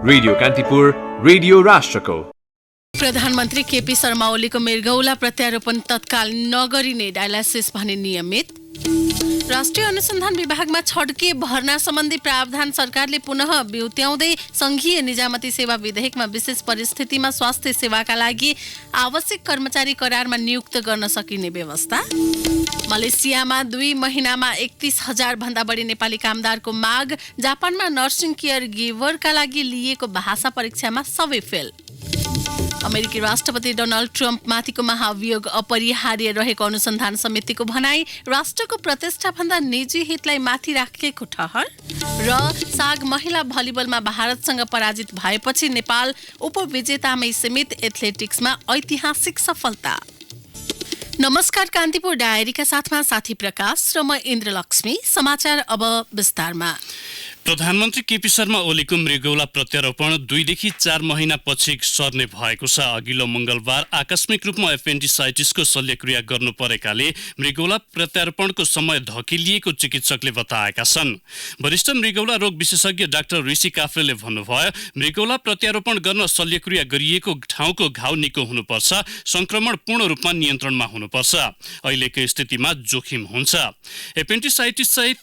Radio Kantipur, radio राष्ट्रको। प्रधानमन्त्री केपी शर्मा ओलीको मृगौला प्रत्यारोपण तत्काल नगरिने, डायलासिस भने नियमित। राष्ट्रिय अनुसन्धान विभागमा छड्के भर्ना सम्बन्धी प्रावधान सरकारले पुनः बिउत्याउँदै संघीय निजामती सेवा विधेयकमा विशेष परिस्थितिमा स्वास्थ्य सेवाका लागि आवश्यक कर्मचारी करारमा नियुक्त गर्न सकिने व्यवस्था। मलेसियामा 2 महिनामा 31,000 भन्दा बढी नेपाली कामदारको माग। जापानमा नर्सिङ केयर गिभरका लागि लिएको भाषा परीक्षामा सबै फेल। अमेरिकी राष्ट्रपति डोनाल्ड ट्रम्प माथिको महाभियोग अपरिहार्य रहेको अनुसन्धान समितिको भनाई। राष्ट्रको प्रतिष्ठाभन्दा निजी हितलाई माथि राखेको ठहर। र साग महिला भलिबलमा भारतसँग पराजित भएपछि नेपाल उपविजेतामै सीमित। एथलेटिक्समा ऐतिहासिक सफलता। नमस्कार, कान्तिपुर डायरीका साथमा साथी प्रकाश र म इन्द्रलक्ष्मी। समाचार अब विस्तारमा। प्रधानमन्त्री केपी शर्मा ओलीको मृगौला प्रत्यारोपण 2 देखि 4 महिना पछि सर्ने भएको छ। अघिल्लो मंगलबार आकस्मिक रूपमा एपेन्डिसाइटिसको शल्यक्रिया गर्नु परेकाले मृगौला प्रत्यारोपणको समय धकेलिएको चिकित्सकले बताएका छन्। वरिष्ठ मृगौला रोग विशेषज्ञ डाक्टर ऋषि काफ्लेले भन्नुभयो, मृगौला प्रत्यारोपण गर्न शल्यक्रिया गरिएको ठाउँको घाउ निको हुनुपर्छ, संक्रमण पूर्ण रूपमा नियन्त्रणमा हुनुपर्छ। अहिलेको स्थितिमा जोखिम हुन्छ। एपेन्डिसाइटिस सहित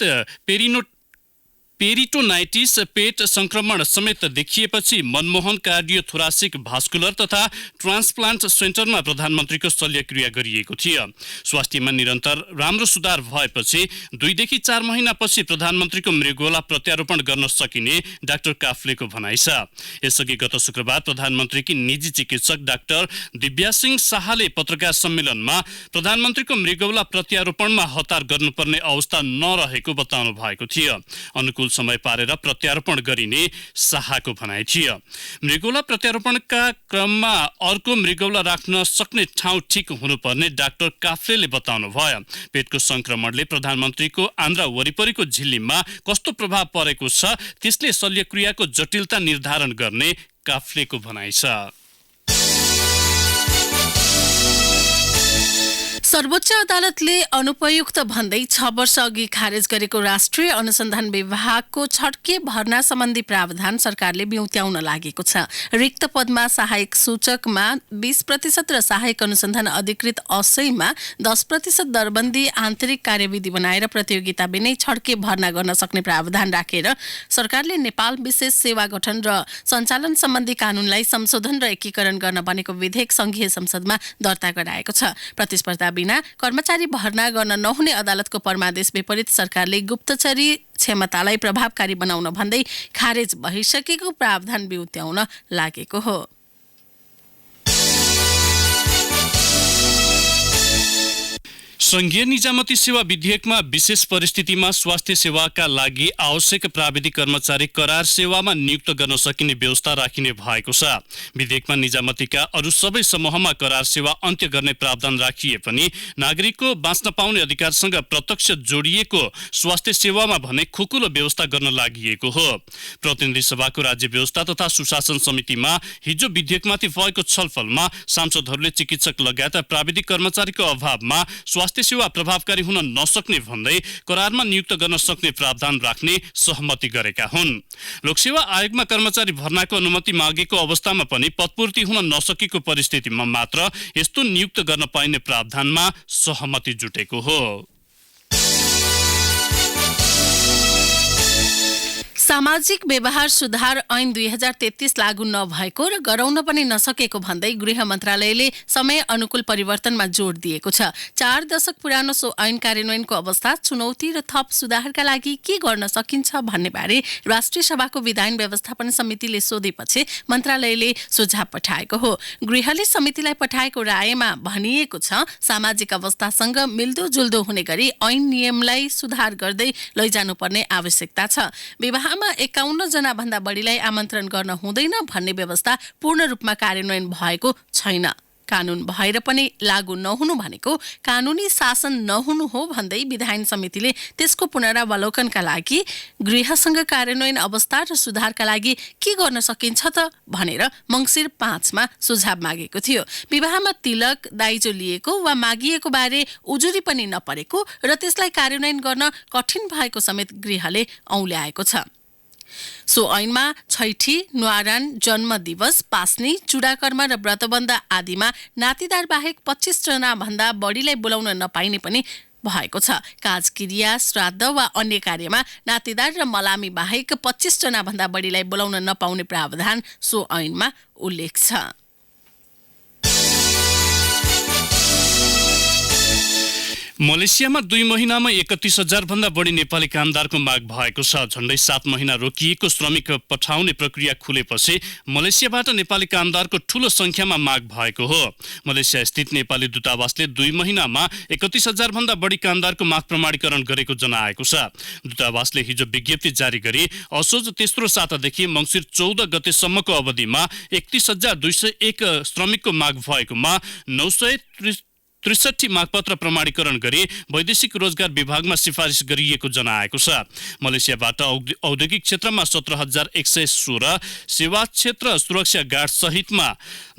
पेरिटोनाइटिस, पेट संक्रमण समेत देखिएपछि मनमोहन कार्डियोथोरासिक भास्कुलर तथा ट्रान्सप्लान्ट सेन्टरमा प्रधानमन्त्रीको शल्यक्रिया गरिएको थियो। स्वास्थ्यमा निरन्तर राम्रो सुधार भएपछि 2 देखि 4 महिनापछि प्रधानमन्त्रीको मृगौला प्रत्यारोपण गर्न सकिने डाक्टर काफ्लेको भनाइ छ। यसअघि गत शुक्रबार प्रधानमन्त्रीकी निजी चिकित्सक डाक्टर दिव्या सिंह शाहले पत्रकार सम्मेलनमा प्रधानमन्त्रीको मृगौला प्रत्यारोपणमा हतार गर्नुपर्ने अवस्था नरहेको बताउनु भएको थियो। अनुकूल समय पारेर प्रत्यारोपण गरिने शाहको भनाइ थियो। मृगौला प्रत्यारोपणका क्रममा अर्को मृगौला राख्न सक्ने ठाउँ ठिक हुनुपर्ने डाक्टर काफ्लेले बताउनु भयो। पेटको संक्रमणले प्रधानमन्त्रीको आन्द्रा वरिपरिको झिल्लीमा कस्तो प्रभाव परेको छ त्यसले शल्यक्रियाको जटिलता निर्धारण गर्ने काफ्लेको भनाइ छ। सर्वोच्च अदालतले अनुपयुक्त भन्दै 6 वर्ष अघि खारेज गरेको राष्ट्रिय अनुसन्धान विभागको छड्के भर्ना सम्बन्धी प्रावधान सरकारले बिउत्याउन लागेको छ। रिक्त पदमा सहायक सूचकमा 20% र सहायक अनुसन्धान अधिकृत 80मा 10% दरबन्दी आन्तरिक कार्यविधि बनाएर प्रतियोगिता बिनै छड्के भर्ना गर्न सक्ने प्रावधान राखेर सरकारले नेपाल विशेष सेवा गठन र सञ्चालन सम्बन्धी कानूनलाई संशोधन र एकीकरण गर्न बनेको विधेयक संघीय संसदमा दर्ता गराएको छ। प्रतिस्पर्धा बिना कर्मचारी भर्ना गर्न नहुने अदालतको परमादेश विपरीत सरकारले गुप्तचरी क्षमतालाई प्रभावकारी बनाउन भन्दै खारेज भइसकेको प्रावधान बिउत्याउन लागेको हो। संघीय निजामती सेवा विधेयकमा विशेष परिस्थितिमा स्वास्थ्य सेवाका लागि आवश्यक प्राविधिक कर्मचारी करार सेवामा नियुक्त गर्न सकिने व्यवस्था राखिने भएको छ। विधेयकमा निजामतीका अरू सबै समूहमा करार सेवा अन्त्य गर्ने प्रावधान राखिए पनि नागरिकको बाँच्न पाउने अधिकारसँग प्रत्यक्ष जोडिएको स्वास्थ्य सेवामा भने खुकुलो व्यवस्था गर्न लागि हो। प्रतिनिधि सभाको राज्य व्यवस्था तथा सुशासन समितिमा हिजो विधेयकमाथि भएको छलफलमा सांसदहरूले चिकित्सक लगायत प्राविधिक कर्मचारीको अभावमा स्वास्थ्य सेवा प्रभावकारी हुन नसक्ने भन्दै करारमा नियुक्त गर्न सक्ने प्रावधान राख्ने सहमति गरेका हुन्। लोकसेवा आयोगमा कर्मचारी भर्नाको अनुमति मागेको अवस्थामा पनि पदपूर्ति हुन नसकेको परिस्थितिमा मात्र यस्तो नियुक्त गर्न पाइने प्रावधानमा सहमति जुटेको हो। सामाजिक व्यवहार सुधार ऐन 2033 लागू नभएको र गराउन पनि नसकेको भन्दै गृह मन्त्रालयले समय अनुकूल परिवर्तनमा जोड दिएको छ। 4 दशक पुरानो सो ऐन कार्यान्वयनको अवस्था, चुनौती र थप सुधारका लागि के गर्न सकिन्छ भन्ने बारे राष्ट्रिय सभाको विधान व्यवस्थापन समितिले सोधेपछि मन्त्रालयले सुझाव पठाएको हो। गृहले समितिलाई पठाएको रायमा भनिएको छ, सामाजिक अवस्थासँग मिल्दोजुल्दो हुने गरी ऐन नियमलाई सुधार गर्दै लैजानुपर्ने आवश्यकता छ। विवाहमा 51 जना भन्दा बढीलाई आमन्त्रण गर्न हुँदैन भन्ने व्यवस्था पूर्ण रूपमा कार्यान्वयन भएको छैन। कानून भएर पनि लागू नहुनु भनेको कानूनी शासन नहुनु हो भन्दै विधान समितिले त्यसको पुनरावलोकनका लागि गृहसँग कार्यान्वयन अवस्था र सुधारका लागि के गर्न सकिन्छ त भनेर मङ्सिर 5 मा सुझाव मागेको थियो। विवाहमा तिलक, दाइजो लिएको वा मागिएको बारे उजुरी पनि नपरेको र त्यसलाई कार्यान्वयन गर्न कठिन भएको समेत गृहले औल्याएको छ। सो ऐनमा छैठी, न्वारान, जन्म दिवस, पास्नी, चुडाकर्म र व्रतबन्ध आदिमा नातिदार बाहेक 25 जना भन्दा बढीलाई बोलाउन नपाइने पनि भएको छ। काजक्रिया, श्राद्ध वा अन्य कार्यमा नातिदार र मलामी बाहेक 25 जना भन्दा बढीलाई बोलाउन नपाउने प्रावधान सो ऐनमा उल्लेख छ। मलेसियामा 2 महिनामा 31,000 भन्दा बढी नेपाली कामदारको माग भएको छ। झण्डै 7 महिना रोकिएको श्रमिक पठाउने प्रक्रिया खुलेपछि मलेसियाबाट नेपाली कामदारको ठूलो संख्यामा माग भएको हो। मलेसिया स्थित नेपाली दूतावासले 2 महिनामा 31,000 भन्दा बढी कामदारको माग प्रमाणीकरण गरेको जनाएको छ। दूतावासले हिजो विज्ञप्ति जारी गरी असोज तेस्रो सातादेखि मङ्सिर 14 गतेसम्मको अवधिमा 31,201 श्रमिकको माग भएकोमा 963 मागपत्र प्रमाणीकरण गरी वैदेशिक रोजगार विभागमा सिफारिस गरिएको जनाएको छ। मलेसियाबाट औद्योगिक क्षेत्रमा 17,116, सेवा क्षेत्र सुरक्षा गार्ड सहितमा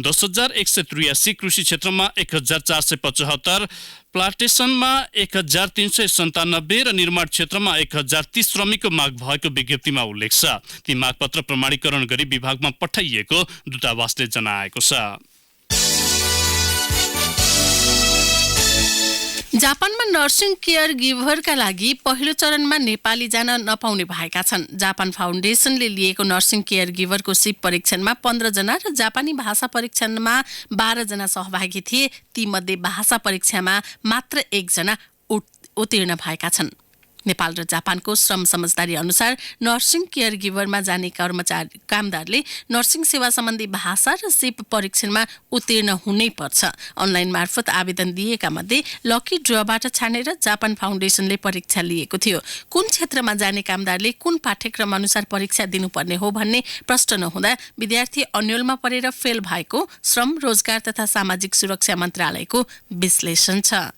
10,183, कृषि क्षेत्रमा 1,475, प्लान्टेसनमा 1,397 र निर्माण क्षेत्रमा 1,030 श्रमिकको माग भएको विज्ञप्तिमा उल्लेख छ। ती मागपत्र प्रमाणीकरण गरी विभागमा पठाइएको दूतावासले जनाएको छ। जापानमा नर्सिङ केयर गिभरका लागि पहिलो चरणमा नेपाली जान नपाउने भएका छन्। जापान फाउन्डेसनले लिएको नर्सिङ केयर गिभरको सिप परीक्षणमा 15 जना र जापानी भाषा परीक्षणमा 12 जना सहभागी थिए। तीमध्ये भाषा परीक्षामा मात्र 1 जना उत्तीर्ण भएका छन्। नेपाल र जापानको श्रम समझदारी अनुसार नर्सिङ केयर गिभरमा जाने कामदारले नर्सिङ सेवा सम्बन्धी भाषा र सिप परीक्षणमा उत्तीर्ण हुनै पर्छ। अनलाइन मार्फत आवेदन दिएका मध्ये लकी ड्रबाट छानेर जापान फाउन्डेसनले परीक्षा लिएको थियो। कुन क्षेत्रमा जाने कामदारले कुन पाठ्यक्रम अनुसार परीक्षा दिनुपर्ने हो भन्ने प्रश्न नहुँदा विद्यार्थी अन्यलमा परेर फेल भएको श्रम, रोजगार तथा सामाजिक सुरक्षा मन्त्रालयको विश्लेषण छ।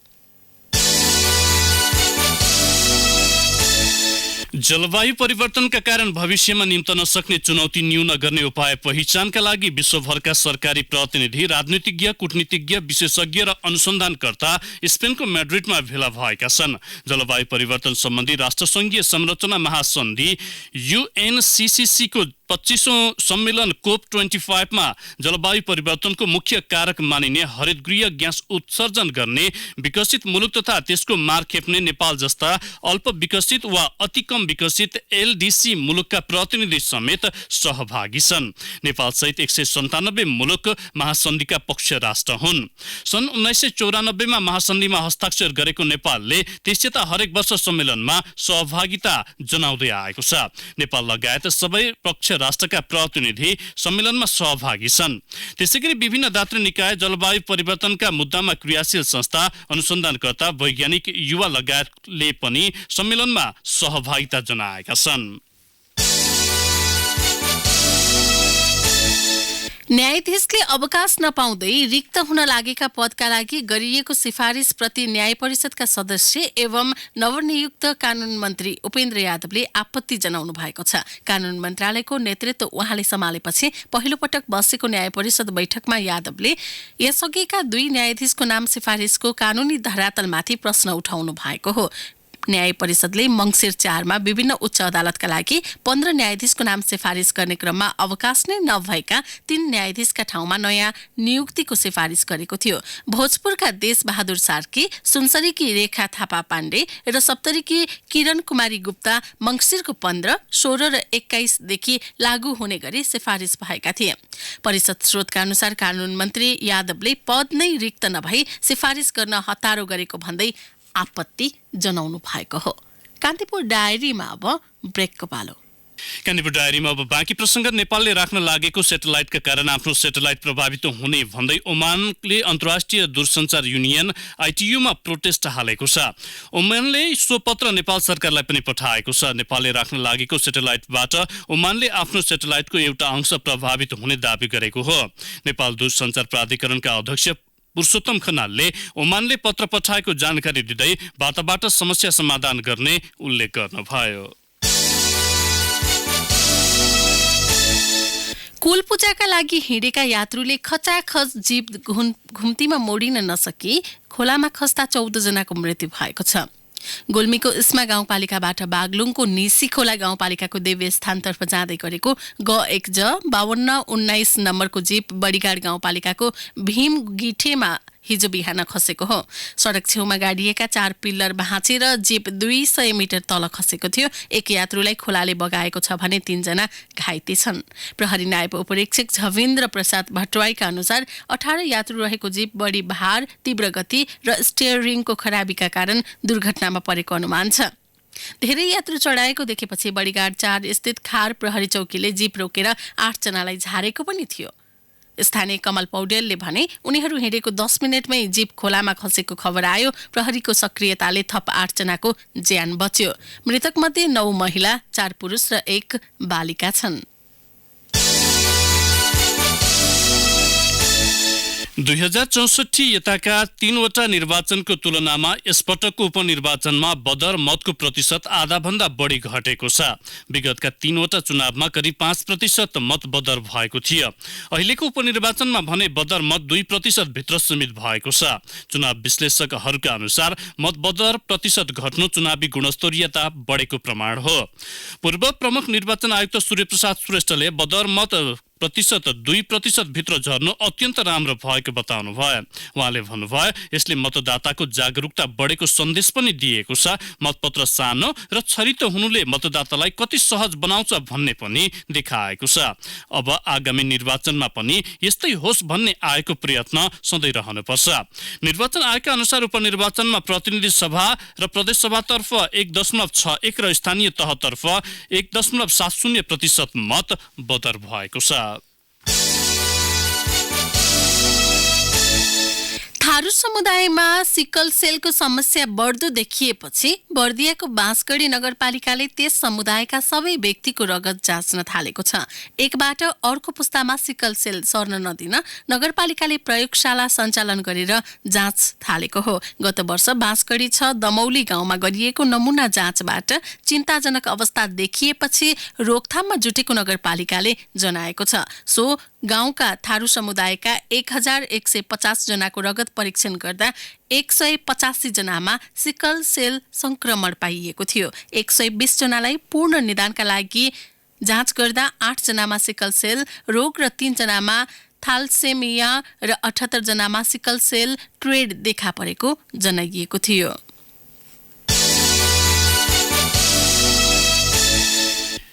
जलवायु परिवर्तनका कारण भविष्यमा निम्तन सक्ने चुनौती न्यून गर्ने उपाय पहिचानका लागि विश्वभरका सरकारी प्रतिनिधि, राजनीतिज्ञ, कूटनीतिज्ञ, विशेषज्ञ र अनुसन्धानकर्ता स्पेनको म्याड्रिडमा भेला भएका छन्। जलवायु परिवर्तन सम्बन्धी राष्ट्रसङ्घीय संरचना महासन्धि UNCCC को 25औं सम्मेलन COP25 मा जलवायु परिवर्तनको मुख्य कारक मानिने हरितगृह ग्यास उत्सर्जन गर्ने विकसित मुलुक तथा त्यसको मार खेप्ने नेपाल जस्ता अल्प विकसित वा अति कम विकसित LDC मुलुकका प्रतिनिधि समेत सहभागी छन्। नेपाल सहित 197 मुलुक महासन्धिका पक्ष राष्ट्र हुन्। सन् 1994 मा महासन्धिमा हस्ताक्षर गरेको नेपालले त्यसयता हरेक वर्ष सम्मेलनमा सहभागिता जनाउँदै आएको छ। नेपाल लगायत सबै पक्ष राष्ट्रका प्रतिनिधि सम्मेलनमा सहभागी छन्। त्यसैगरी विभिन्न दात्री निकाय, जलवायु परिवर्तनका मुद्दामा क्रियाशील संस्था, अनुसन्धानकर्ता, वैज्ञानिक, युवा लगायतले पनि सम्मेलनमा सहभागिता जनाएका छन्। न्यायाधीशले अवकाश नपाउँदै रिक्त हुन लागेका पदका लागि गरिएको सिफारिस प्रति न्याय परिषदका सदस्य एवं नवनियुक्त कानून मन्त्री उपेन्द्र यादवले आपत्ति जनाउनु भएको छ। कानून मन्त्रालयको नेतृत्व उहाँले सम्हालेपछि पहिलो पटक बसेको न्याय परिषद बैठकमा यादवले यसअघिका 2 न्यायाधीशको नाम सिफारिसको कानूनी धरातलमाथि प्रश्न उठाउनु भएको हो। न्याय परिषदले मङ्सिर 4 मा विभिन्न उच्च अदालतका लागि 15 न्यायाधीशको नाम सिफारिस गर्ने क्रममा अवकाश नै नभएका 3 न्यायाधीशका ठाउँमा नयाँ नियुक्तिको सिफारिस गरेको थियो। भोजपुरका देशबहादुर सार्की, सुनसरीकी रेखा थापा पाण्डे र सप्तरीकी किरण कुमारी गुप्ता मङ्सिरको 15, 16 र 21 देखि लागू हुने गरी सिफारिस भएका थिए। परिषद स्रोतका अनुसार कानून मन्त्री यादवले पद नै रिक्त नभई सिफारिस गर्न हतारो गरेको भन्दै आपत्ति जनाउनु भएको हो। कान्तिपुर डायरीमा अब ब्रेकको पालो। कान्तिपुर डायरीमा अब बाँकी प्रसङ्ग। नेपालले राख्न लागेको सेटेलाइटका कारण आफ्नो सेटेलाइट प्रभावित हुने भन्दै ओमानले अन्तर्राष्ट्रिय दूरसञ्चार युनियन ITU-मा प्रोटेस्ट हालेको छ। ओमानले सो पत्र नेपाल सरकारलाई पनि पठाएको छ। नेपालले राख्न लागेको सेटेलाइटबाट ओमानले आफ्नो सेटेलाइटको एउटा अंश प्रभावित हुने दावी गरेको हो। नेपाल दूरसञ्चार प्राधिकरणका अध्यक्ष पुरुषोत्तम खनालले ओमानले पत्र पठाएको जानकारी दिँदै वार्ताबाट समस्या समाधान गर्ने उल्लेख गर्नुभयो। कुल पूजाका लागि हिँडेका यात्रुले खचाखच जीप घुम्तीमा मोडिन नसकी खोलामा खस्दा 14 जनाको मृत्यु भएको छ। गुल्मीको इस्मा गाउँपालिकाबाट बागलुङको निसी खोला गाउँपालिकाको देव्य स्थानतर्फ जाँदै गरेको ग1 ज 5219 नम्बरको जीप बडीगाड गाउँपालिकाको भीम गिठेमा हिजो बिहान खसेको हो। सडक छेउमा गाडिएका 4 पिल्लर भाँचेर जीप 200 मिटर तल खसेको थियो। एक यात्रुलाई खोलाले बगाएको छ भने 3 जना घाइते छन्। प्रहरी नायब उपरीक्षक झवेन्द्र प्रसाद भट्टराईका अनुसार 18 यात्रु रहेको जीप बढी भार, तीव्र गति र स्टियरिङको खराबीका कारण दुर्घटनामा परेको अनुमान छ। धेरै यात्रु चढाएको देखेपछि बडीगाड 4 स्थित खार प्रहरी चौकीले जीप रोकेर 8 जनालाई झारेको पनि थियो। स्थानीय कमल पौडेलले भने उनीहरू हिँडेको 10 मिनेटमै जीप खोलामा खसेको खबर आयो। प्रहरीको सक्रियताले थप 8 जनाको ज्यान बच्यो। मृतकमध्ये 9 महिला, 4 पुरुष र 1 बालिका छन्। 2064 यताका 3वटा निर्वाचनको तुलनामा यसपटकको उपनिर्वाचनमा बदर मतको प्रतिशत आधाभन्दा बढी घटेको छ। विगतका 3वटा चुनावमा करिब 5% मत बदर भएको थियो। अहिलेको उपनिर्वाचनमा भने बदर मत 2% भित्र सीमित भएको छ। चुनाव विश्लेषकहरूका अनुसार मत बदर प्रतिशत घट्नु चुनावी गुणस्तरीयता बढेको प्रमाण हो। पूर्व प्रमुख निर्वाचन आयुक्त सूर्यप्रसाद श्रेष्ठले बदर मत प्रतिशत 2% भित्र झर्नु अत्यन्त राम्रो भएको बताउनु भयो। उहाँले भन्नुभयो यसले मतदाताको जागरुकता बढेको सन्देश पनि दिएको छ। मतपत्र सानो र छरितो हुनुले मतदातालाई कति सहज बनाउँछ भन्ने पनि देखाएको छ। अब आगामी निर्वाचनमा पनि यस्तै होस् भन्ने आएको प्रयत्न सधैँ रहनुपर्छ। निर्वाचन आयोगका अनुसार उपनिर्वाचनमा प्रतिनिधि सभा र प्रदेश सभातर्फ 1.61 र स्थानीय तहतर्फ 1.70% मत बदर भएको छ। थारू समुदायमा सिकल सेलको समस्या बढ्दो देखिएपछि बर्दियाको बाँसगढी नगरपालिकाले त्यस समुदायका सबै व्यक्तिको रगत जाँच्न थालेको छ। एकबाट अर्को पुस्तामा सिकल सेल सर्न नदिन नगरपालिकाले प्रयोगशाला सञ्चालन गरेर जाँच थालेको हो। गत वर्ष बाँसगढी 6 दमौली गाउँमा गरिएको नमुना जाँचबाट चिन्ताजनक अवस्था देखिएपछि रोकथाममा जुटेको नगरपालिकाले जनाएको छ। सो गाउँका थारू समुदायका 1150 जनाको रगत परीक्षण गर्दा 185 जनामा सिकल सेल संक्रमण पाइएको थियो। 120 जनालाई पूर्ण निदानका लागि जाँच गर्दा 8 जनामा सिकल सेल रोग र 3 जनामा थालसेमिया र 78 जनामा सिकल सेल ट्रेड देखा परेको जनाइएको थियो।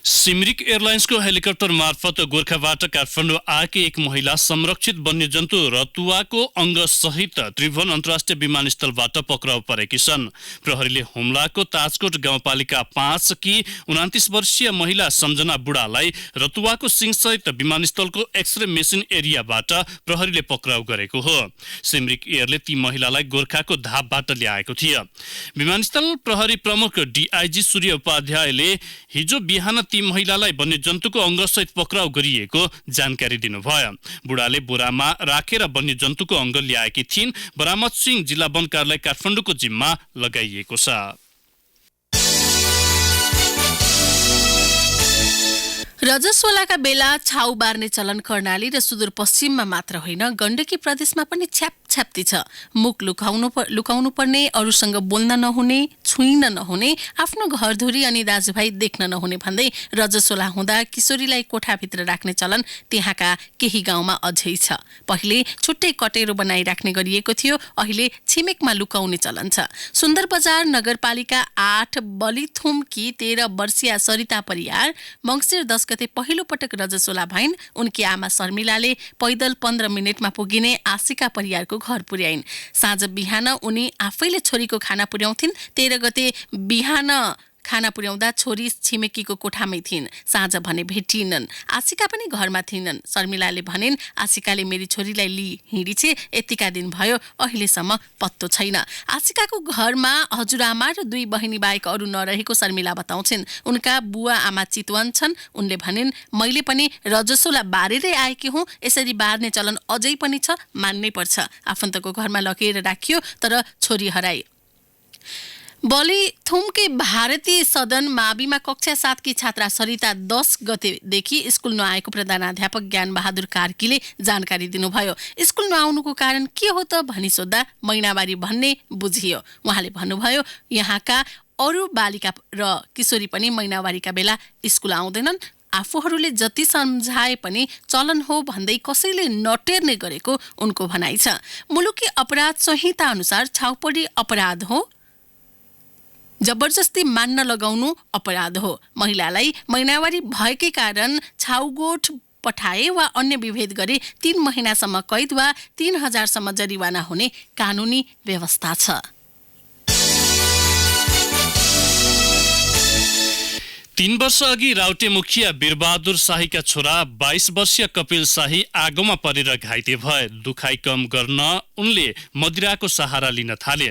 सिमरिक एयरलाइन्सको हेलिकप्टर मार्फत गोर्खाबाट काठमाडौँ आएकी एक महिला संरक्षित वन्यजन्तु रतुवाको अङ्ग सहित त्रिभुवन अन्तर्राष्ट्रिय विमानस्थलबाट पक्राउ परेकी छन्। प्रहरीले हुम्लाको ताजकोट गाउँपालिका 5 की 29 वर्षीय महिला सम्झना बुढालाई रतुवाको सिंहसहित विमानस्थलको एक्सरे मेसिन एरियाबाट प्रहरीले पक्राउ गरेको हो। सिमरिक एयरले ती महिलालाई गोर्खाको धापबाट ल्याएको थियो। विमानस्थल प्रहरी प्रमुख DIG सूर्य उपाध्यायले हिजो बिहान ती महिलालाई वन्यजन्तुको अङ्गसहित पक्राउ गरिएको जानकारी दिनुभयो। बुढाले बोरामा राखेर वन्यजन्तुको अङ्ग ल्याएकी थिइन्। बरामद सिंह जिल्ला वन कार्यालय काठमाडौँको जिम्मा लगाइएको छ। रजस्वलाका बेला छाउ बार्ने चलन कर्णाली र सुदूरपश्चिममा मात्र होइन गण्डकी प्रदेशमा पनि छ्याप्छ्याप्ती छ। मुख लुकाउनु पर्ने, अरूसँग बोल्न नहुने, छुइन नहुने, आफ्नो घरधुरी अनि दाजुभाइ देख्न नहुने भन्दै रजस्वला हुँदा किशोरीलाई कोठाभित्र राख्ने चलन त्यहाँका केही गाउँमा अझै छ। पहिले छुट्टै कटेरो बनाइराख्ने गरिएको थियो, अहिले छिमेकमा लुकाउने चलन छ। सुन्दर बजार नगरपालिका 8 बलिथुमकी 13 वर्षीय सरिता परियार मङ्सिर 10 गते पहिलो पटक रजस्वला भइन्। उनकी आमा शर्मिलाले पैदल 15 मिनेटमा पुगिने आशिका परियारको घर पुर्याइन्। साँझ बिहान उनी आफैले छोरीको खाना पुर्याउँथिन्। 13 गते बिहान खाना पुर्याउँदा छोरी छिमेकीको कोठामै थिइन्। साँझ भने भेटिनन्। आशिका पनि घरमा थिइनन्। शर्मिलाले भनिन् आशिकाले मेरी छोरीलाई लिई हिँडिछे, यतिका दिन भयो, अहिलेसम्म पत्तो छैन। आशिकाको घरमा हजुरआमा र 2 बहिनी बाहेक अरू नरहेको शर्मिला बताउँछिन्। उनका बुवा आमा चितवन छन्। उनले भनिन् मैले पनि रजस्वला बारेरै आएकी हुँ, यसरी बार्ने चलन अझै पनि छ, मान्नै पर्छ। आफन्तको घरमा लगेर राखियो तर छोरी हराई। बलि थुमके भारतीय सदन माविमा कक्षा 7 की छात्रा सरिता 10 गतेदेखि स्कुल नआएको प्रधानाध्यापक ज्ञान बहादुर कार्कीले जानकारी दिनुभयो। स्कुल नआउनुको कारण के हो त भनी सोध्दा महिनावारी भन्ने बुझियो। उहाँले भन्नुभयो यहाँका अरू बालिका र किशोरी पनि महिनावारीका बेला स्कुल आउँदैनन्। आफूहरूले जति सम्झाए पनि चलन हो भन्दै कसैले नटेर्ने गरेको उनको भनाइ छ। मुलुकी अपराध संहिता अनुसार छाउपडी अपराध हो, जबरजस्ती मान्न लगाउनु अपराध हो। महिलालाई महिनावारी भएकै कारण छाउगोठ पठाए वा अन्य विभेद गरे 3 महिनासम्म कैद वा 3000 सम्म जरिवाना हुने कानुनी व्यवस्था छ। 3 वर्ष अघि राउटे मुखिया वीरबहादुर शाहीका छोरा 22 वर्षीय कपिल शाही आगोमा परेर घाइते भए। दुखाइ कम गर्न उनले मदिराको सहारा लिन थाले।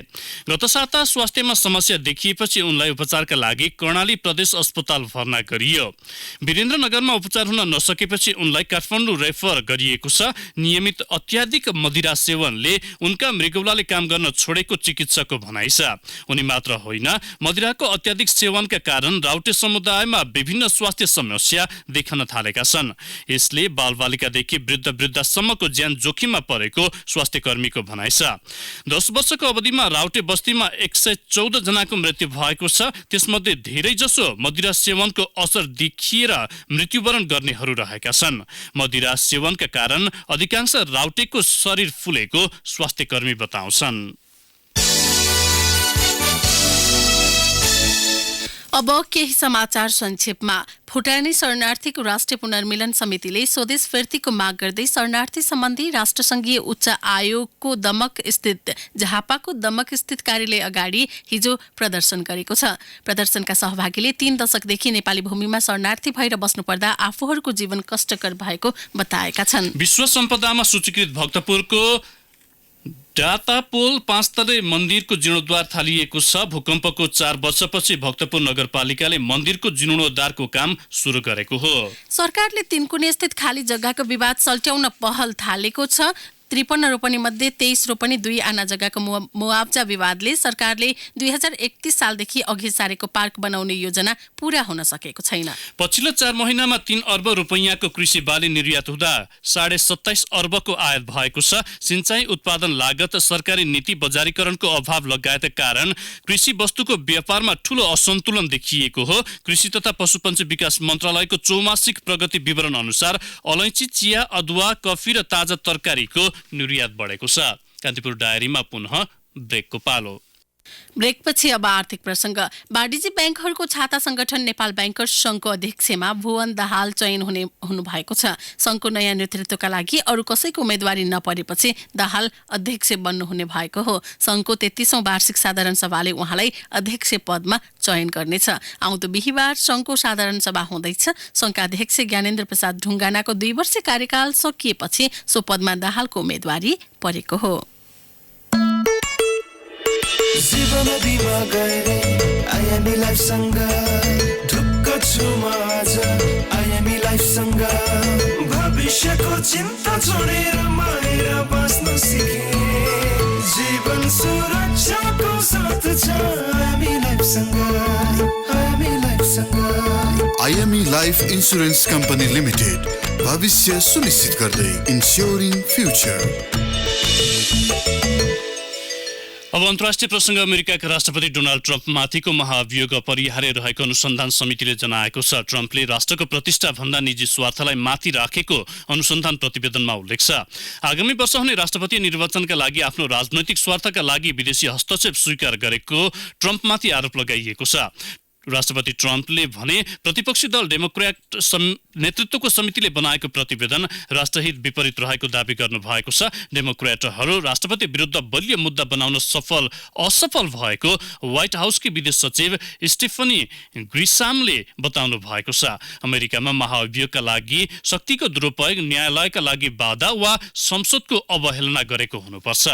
गत साता स्वास्थ्यमा समस्या देखिएपछि उनलाई उपचारका लागि कर्णाली प्रदेश अस्पताल भर्ना गरियो। वीरेन्द्रनगरमा उपचार हुन नसकेपछि उनलाई काठमाडौँ रेफर गरिएको छ। नियमित अत्याधिक मदिरा सेवनले उनका मृगौलाले काम गर्न छोडेको चिकित्सकको भनाइ छ। उनी मात्र होइन, मदिराको अत्याधिक सेवनका कारण राउटे समुदायमा विभिन्न स्वास्थ्य समस्या देखन थालेका छन्। यसले बालबालिकादेखि वृद्धसम्मको ज्यान जोखिममा परेको स्वास्थ्य कर्मीको भनाइ छ। 10 वर्षको अवधिमा राउटे बस्तीमा 114 जनाको मृत्यु भएको छ। त्यसमध्ये धेरै जसो मदिरा सेवनको असर देखिएर मृत्युवरण गर्नेहरू रहेका छन्। मदिरा सेवनका कारण अधिकांश राउटेको शरीर फुलेको स्वास्थ्य कर्मी बताउँछन्। अब केही समाचार संक्षेपमा। भुटानी शरणार्थीको राष्ट्रिय पुनर्मिलन समितिले स्वदेश फिर्तीको माग गर्दै शरणार्थी सम्बन्धी राष्ट्रसङ्घीय उच्च आयोगको दमक स्थित कार्यालय अगाडि हिजो प्रदर्शन गरेको छ। प्रदर्शनका सहभागीले 3 दशकदेखि नेपाली भूमिमा शरणार्थी भएर बस्नुपर्दा आफूहरूको जीवन कष्टकर भएको बताएका छन्। विश्व सम्पदामा सूचीकृत भक्तपुरको डाटापोल 5 तले मन्दिरको जीर्णोद्धार थालिएको छ। भूकम्पको 4 वर्षपछि भक्तपुर नगरपालिकाले मन्दिरको जीर्णोद्धारको काम सुरु गरेको हो। सरकारले 3 कुने स्थित खाली जग्गाको विवाद सल्ट्याउन पहल थालेको छ। 53 रोपनी मध्ये 23 रोपनी 2 आना जग्गाको मुआवजा विवादले सरकारले 2031 सालदेखि अघि सारेको पार्क बनाउने योजना पूरा हुन सकेको छैन। पछिल्लो 4 महिनामा 3 अर्ब रुपैयाँको कृषि बाली निर्यात हुँदा 27.5 अर्बको आयात भएको छ। सिंचाई उत्पादन लागत, सरकारी नीति, बजारीकरणको अभाव लगायतका कारण कृषि वस्तुको व्यापारमा ठूलो असन्तुलन देखिएको हो। कृषि तथा पशुपन्छी विकास मन्त्रालयको 4मासिक प्रगति विवरण अनुसार अलैँची, चिया, अदुवा, कफी र ताजा तरकारीको निर्यात बढेको छ। कान्तिपुर डायरीमा पुनः ब्रेकको पालो। ब्रेकपछि अब आर्थिक प्रसङ्ग। वाणिज्य ब्याङ्कहरूको छाता संगठन नेपाल ब्याङ्कर्स संघको अध्यक्षमा भुवन दाहाल चयन हुनु भएको छ। संघको नयाँ नेतृत्वका लागि अरू कसैको उम्मेदवारी नपरेपछि दाहाल अध्यक्ष बन्नुहुने भएको हो। संघको 33औं वार्षिक साधारण सभाले उहाँलाई अध्यक्ष पदमा चयन गर्नेछ। आउँदो बिहिबार संघको साधारण सभा हुँदैछ। संघका अध्यक्ष ज्ञानेन्द्र प्रसाद ढुङ्गानाको 2 वर्ष कार्यकाल सकिएपछि सो पदमा दाहालको उम्मेदवारी परेको हो। जीवन दिमा गए आयामी लाइफ सँग ढुक्क छु म आज आयामी लाइफ सँग भविष्यको चिन्ता छोडेर माएर बाँच्न सिके जीवन सुरक्षाको साथ छ आयामी लाइफ सँग आयामी लाइफ सँग। आयामी लाइफ इन्स्योरेन्स कम्पनी लिमिटेड, भविष्य सुनिश्चित गर्दै इन्स्योरिङ फ्युचर। अब अन्तर्राष्ट्रिय प्रसङ्ग। अमेरिकाका राष्ट्रपति डोनाल्ड ट्रम्पमाथिको महाभियोग अपरिहार्य रहेको अनुसन्धान समितिले जनाएको छ। ट्रम्पले राष्ट्रको प्रतिष्ठाभन्दा निजी स्वार्थलाई माथि राखेको अनुसन्धान प्रतिवेदनमा उल्लेख छ। आगामी वर्ष हुने राष्ट्रपति निर्वाचनका लागि आफ्नो राजनैतिक स्वार्थका लागि विदेशी हस्तक्षेप स्वीकार गरेको ट्रम्पमाथि आरोप लगाइएको छ। राष्ट्रपति ट्रम्पले भने प्रतिपक्षी दल डेमोक्रेट नेतृत्वको समितिले बनाएको प्रतिवेदन राष्ट्रहित विपरीत रहेको दावी गर्नुभएको छ। डेमोक्रेटहरू राष्ट्रपति विरुद्ध बलियो मुद्दा बनाउन असफल भएको व्हाइट हाउसकी विदेश सचिव स्टेफनी ग्रिसामले बताउनु भएको छ। अमेरिकामा महाअभियोगका लागि शक्तिको दुरुपयोग, न्यायालयका लागि बाधा वा संसदको अवहेलना गरेको हुनुपर्छ।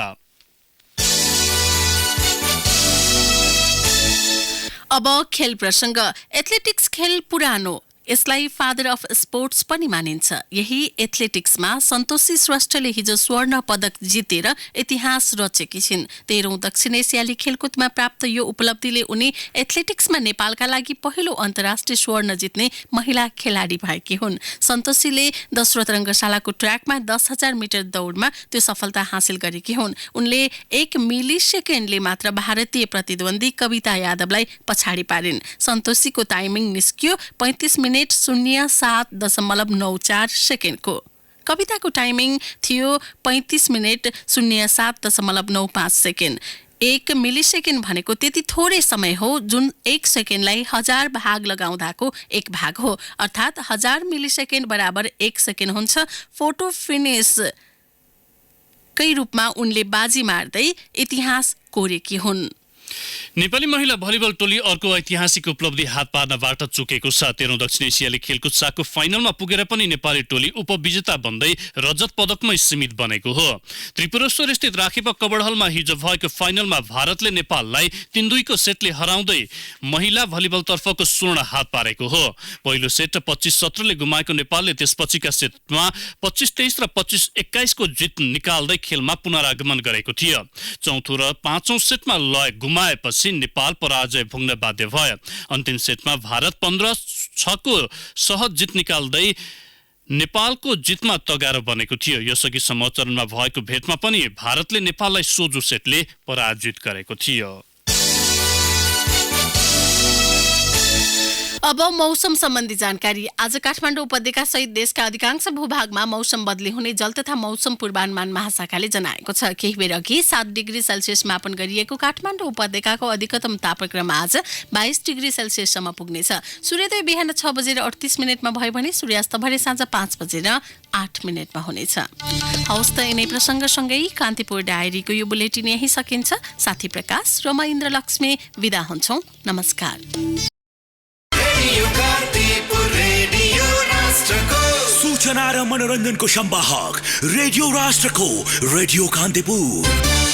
अब खेल प्रसङ्ग। एथलेटिक्स खेल पुरानो यसलाई फादर अफ स्पोर्ट्स पनि मानिन्छ। यही एथलेटिक्समा सन्तोषी श्रेष्ठले हिजो स्वर्ण पदक जितेर इतिहास रचेकी छिन्। 13औं दक्षिण एसियाली खेलकुदमा प्राप्त यो उपलब्धिले उनी एथलेटिक्समा नेपालका लागि पहिलो अन्तर्राष्ट्रिय स्वर्ण जित्ने महिला खेलाडी भएकी हुन्। सन्तोषीले दशरथ रङ्गशालाको ट्र्याकमा 10,000 मिटर दौडमा त्यो सफलता हासिल गरेकी हुन्। उनले 1 मिली सेकेन्डले मात्र भारतीय प्रतिद्वन्दी कविता यादवलाई पछाडि पारिन्। सन्तोषीको टाइमिङ निस्कियो 35 मिनेट 07.94 सेकेन्डको। कविताको टाइमिङ थियो 35 मिनेट 07.95 सेकेन्ड। 1 मिली सेकेन्ड भनेको त्यति थोरै समय हो जुन 1 सेकेन्डलाई 1000 भाग लगाउँदाको 1 भाग हो, अर्थात् 1000 मिली सेकेन्ड बराबर 1 सेकेन्ड हुन्छ। फोटो फिनिस कै रूपमा उनले बाजी मार्दै इतिहास कोरेकी हुन्। नेपाली महिला भलिबल टोली अर्को ऐतिहासिक उपलब्धि हात पार्नबाट चुकेको छ। 13औं दक्षिण एसियाली खेलकुद साको फाइनलमा पुगेर पनि नेपाली टोली उपविजेता बन्दै रजत पदकमै सीमित बनेको हो। त्रिपुरेश्वर स्थित राखेपा कबड हलमा हिजो भएको फाइनलमा भारतले नेपाललाई 3-2 सेटले हराउँदै महिला भलिबल तर्फको स्वर्ण हात पारेको हो। पहिलो सेट 25-17 ले गुमाएको नेपालले त्यसपछिका सेटमा 25-23 र 25-21 को जित निकाल्दै खेलमा पुनरागमन गरेको थियो। चौथो र पाँचौं सेटमा लय गुमाएपछि नेपाल पराजय भोग्न बाध्य भयो। अन्तिम सेटमा भारत 15-6 को सहज जित निकाल्दै नेपालको जितमा तगारो बनेको थियो। यसअघि सम्म चरणमा भएको भेटमा पनि भारतले नेपाललाई सोझो सेटले पराजित गरेको थियो। अब मौसम सम्बन्धी जानकारी। आज काठमाडौँ उपत्यका सहित देशका अधिकांश भूभागमा मौसम बदली हुने जल तथा मौसम पूर्वानुमान महाशाखाले जनाएको छ। केही बेर अघि 7 डिग्री सेल्सियस मापन गरिएको काठमाडौँ उपत्यकाको अधिकतम तापक्रम आज 22 डिग्री सेल्सियससम्म पुग्नेछ। सूर्योदय बिहान 6 बजेर 38 मिनटमा भयो भने सूर्यास्त भरे साँझ 5 बजेर 8 मिनटमा हुनेछ। हौस् त यिनै प्रसङ्गसँगै कान्तिपुर डायरीको यो बुलेटिन यही सकिन्छ। साथी प्रकाश र म इन्द्र लक्ष्मी विदा हुन्छौँ। नमस्कार। सूचना र मनोरञ्जनको संवाहक रेडियो राष्ट्रको रेडियो कान्तिपुर।